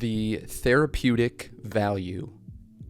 The therapeutic value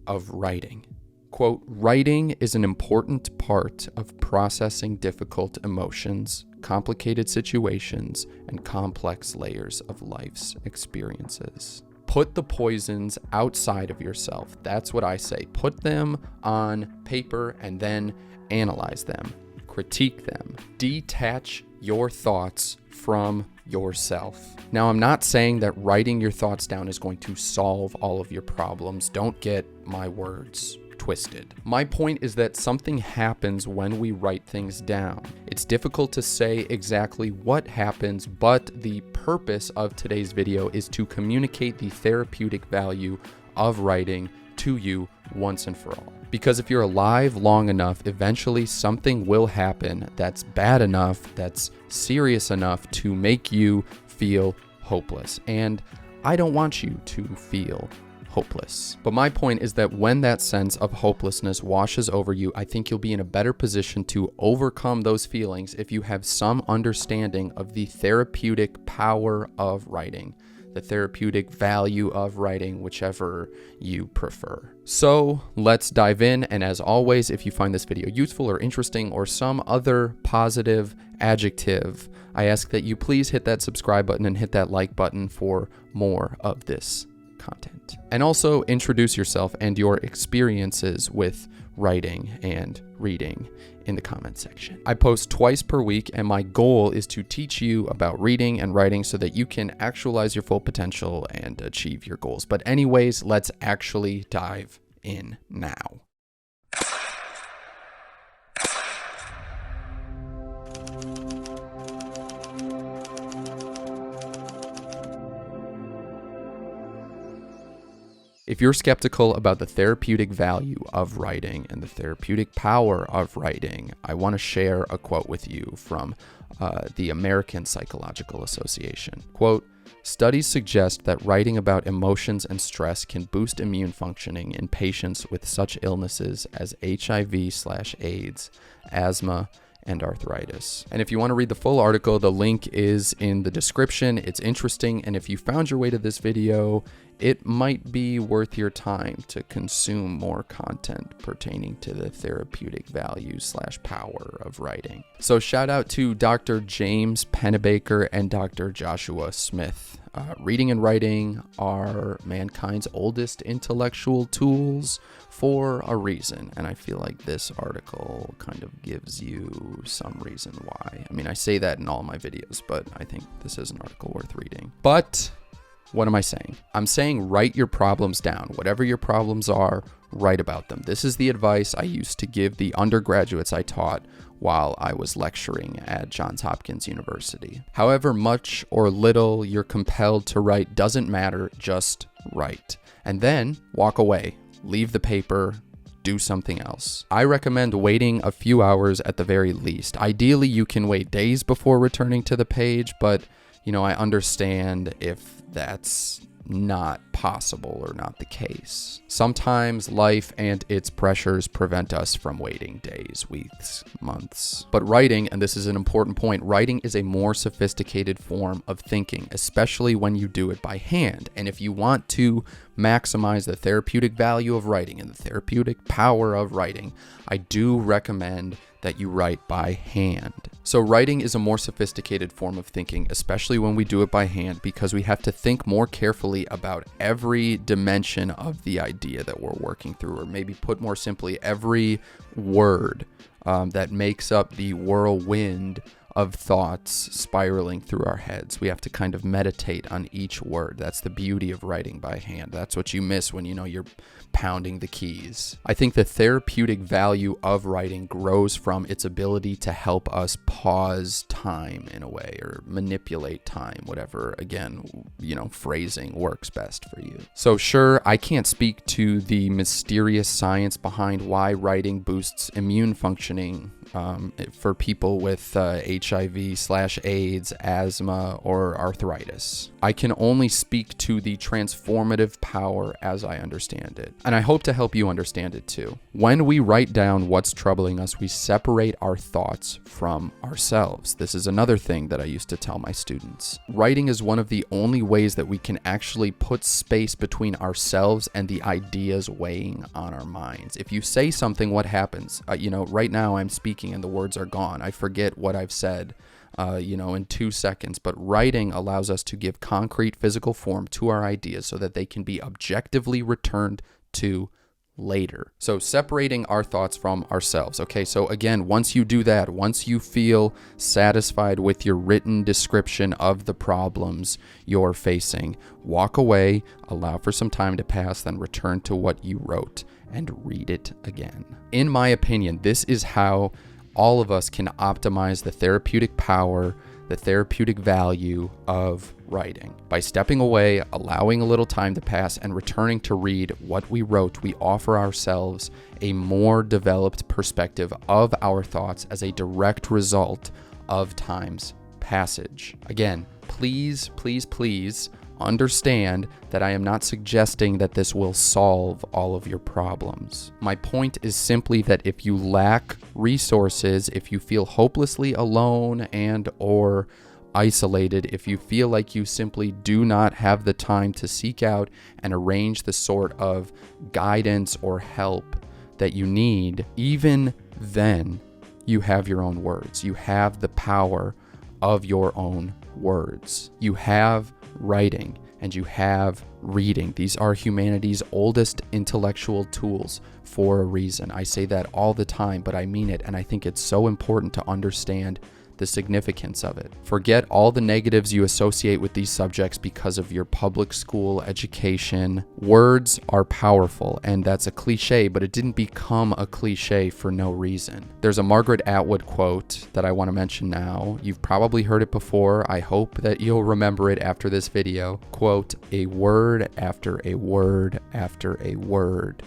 of writing. Quote, writing is an important part of processing difficult emotions, complicated situations, and complex layers of life's experiences. Put the poisons outside of yourself. That's what I say. Put them on paper and then analyze them, critique them, detach your thoughts from yourself. Now, I'm not saying that writing your thoughts down is going to solve all of your problems. Don't get my words twisted. My point is that something happens when we write things down. It's difficult to say exactly what happens, but the purpose of today's video is to communicate the therapeutic value of writing to you once and for all. Because if you're alive long enough, eventually something will happen that's bad enough, that's serious enough to make you feel hopeless. And I don't want you to feel hopeless. But my point is that when that sense of hopelessness washes over you, I think you'll be in a better position to overcome those feelings if you have some understanding of the therapeutic power of writing, the therapeutic value of writing, whichever you prefer. So let's dive in. And as always, if you find this video useful or interesting or some other positive adjective, I ask that you please hit that subscribe button and hit that like button for more of this content. And also introduce yourself and your experiences with writing and reading in the comment section. I post twice per week, and my goal is to teach you about reading and writing so that you can actualize your full potential and achieve your goals. But anyways, let's actually dive in now. If you're skeptical about the therapeutic value of writing and the therapeutic power of writing, I want to share a quote with you from the American Psychological Association. Quote, studies suggest that writing about emotions and stress can boost immune functioning in patients with such illnesses as HIV/AIDS, asthma, and arthritis. And if you want to read the full article, the link is in the description. It's interesting, and if you found your way to this video, it might be worth your time to consume more content pertaining to the therapeutic value/power of writing. So shout out to Dr. James Pennebaker and Dr. Joshua Smith. Reading and writing are mankind's oldest intellectual tools for a reason, and I feel like this article kind of gives you some reason why. I mean, I say that in all my videos, but I think this is an article worth reading. But what am I saying? I'm saying write your problems down. Whatever your problems are, write about them. This is the advice I used to give the undergraduates I taught while I was lecturing at Johns Hopkins University. However much or little you're compelled to write doesn't matter, just write. And then walk away, leave the paper, do something else. I recommend waiting a few hours at the very least. Ideally, you can wait days before returning to the page, but I understand if that's not possible or not the case. Sometimes life and its pressures prevent us from waiting days, weeks, months. But writing, and this is an important point, writing is a more sophisticated form of thinking, especially when you do it by hand. And if you want to maximize the therapeutic value of writing and the therapeutic power of writing, I do recommend that you write by hand. So writing is a more sophisticated form of thinking, especially when we do it by hand, because we have to think more carefully about every dimension of the idea that we're working through, or maybe put more simply, every word that makes up the whirlwind of thoughts spiraling through our heads. We have to kind of meditate on each word. That's the beauty of writing by hand. That's what you miss when you're pounding the keys. I think the therapeutic value of writing grows from its ability to help us pause time in a way, or manipulate time, whatever, again, phrasing works best for you. So sure, I can't speak to the mysterious science behind why writing boosts immune functioning for people with HIV/AIDS, asthma, or arthritis. I can only speak to the transformative power as I understand it, and I hope to help you understand it too. When we write down what's troubling us, we separate our thoughts from ourselves. This is another thing that I used to tell my students. Writing is one of the only ways that we can actually put space between ourselves and the ideas weighing on our minds. If you say something, what happens? Right now I'm speaking and the words are gone. I forget what I've said, in 2 seconds. But writing allows us to give concrete physical form to our ideas so that they can be objectively returned to later. So separating our thoughts from ourselves. Okay, so again, once you do that, once you feel satisfied with your written description of the problems you're facing, walk away, allow for some time to pass, then return to what you wrote and read it again. In my opinion, this is how all of us can optimize the therapeutic power, the therapeutic value of writing. By stepping away, allowing a little time to pass, and returning to read what we wrote, we offer ourselves a more developed perspective of our thoughts as a direct result of time's passage. Again, please understand that I am not suggesting that this will solve all of your problems. My point is simply that if you lack resources, if you feel hopelessly alone and or isolated, if you feel like you simply do not have the time to seek out and arrange the sort of guidance or help that you need, even then you have your own words. You have the power of your own words. You have writing and you have reading. These are humanity's oldest intellectual tools for a reason. I say that all the time, but I mean it, and I think it's so important to understand the significance of it. Forget all the negatives you associate with these subjects because of your public school education. Words are powerful, and that's a cliche, but it didn't become a cliche for no reason. There's a Margaret Atwood quote that I want to mention now. You've probably heard it before. I hope that you'll remember it after this video. Quote, "A word after a word after a word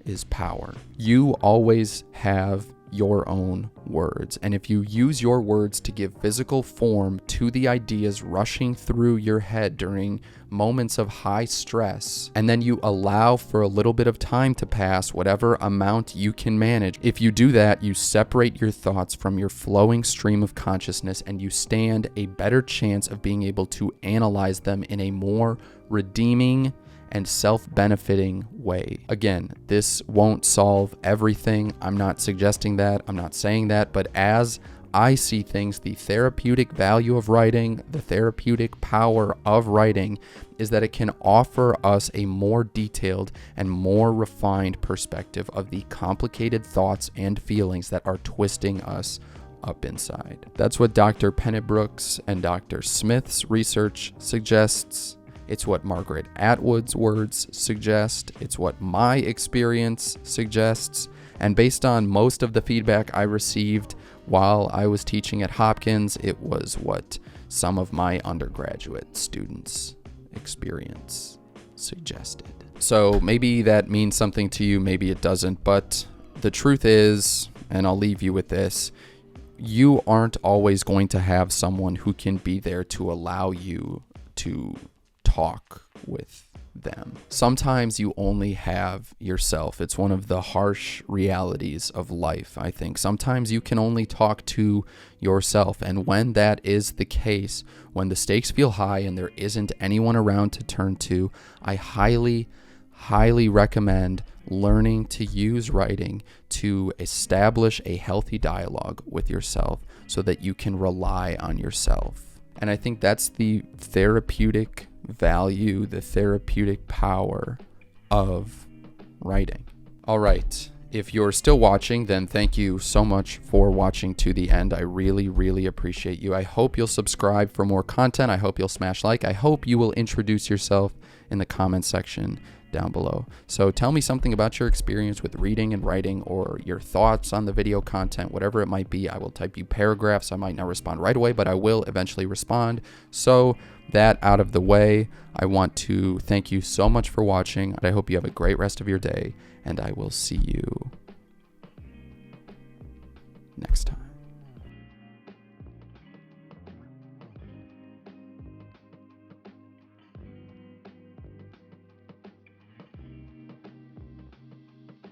is power." You always have your own words, and if you use your words to give physical form to the ideas rushing through your head during moments of high stress, and then you allow for a little bit of time to pass, whatever amount you can manage, if you do that, you separate your thoughts from your flowing stream of consciousness, and you stand a better chance of being able to analyze them in a more redeeming and self-benefiting way. Again, this won't solve everything. I'm not suggesting that. I'm not saying that. But as I see things, the therapeutic value of writing, the therapeutic power of writing is that it can offer us a more detailed and more refined perspective of the complicated thoughts and feelings that are twisting us up inside. That's what Dr. Pennebrooks and Dr. Smith's research suggests. It's what Margaret Atwood's words suggest. It's what my experience suggests. And based on most of the feedback I received while I was teaching at Hopkins, it was what some of my undergraduate students' experience suggested. So maybe that means something to you, maybe it doesn't. But the truth is, and I'll leave you with this, you aren't always going to have someone who can be there to allow you to talk with them. Sometimes you only have yourself. It's one of the harsh realities of life, I think. Sometimes you can only talk to yourself. And when that is the case, when the stakes feel high and there isn't anyone around to turn to, I highly recommend learning to use writing to establish a healthy dialogue with yourself so that you can rely on yourself. And I think that's the therapeutic value, the therapeutic power of writing. All right. If you're still watching, then thank you so much for watching to the end. I really appreciate you. I hope you'll subscribe for more content. I hope you'll smash like. I hope you will introduce yourself in the comment section down below. So tell me something about your experience with reading and writing, or your thoughts on the video content, whatever it might be. I will type you paragraphs. I might not respond right away, but I will eventually respond. So that out of the way, I want to thank you so much for watching. I hope you have a great rest of your day, and I will see you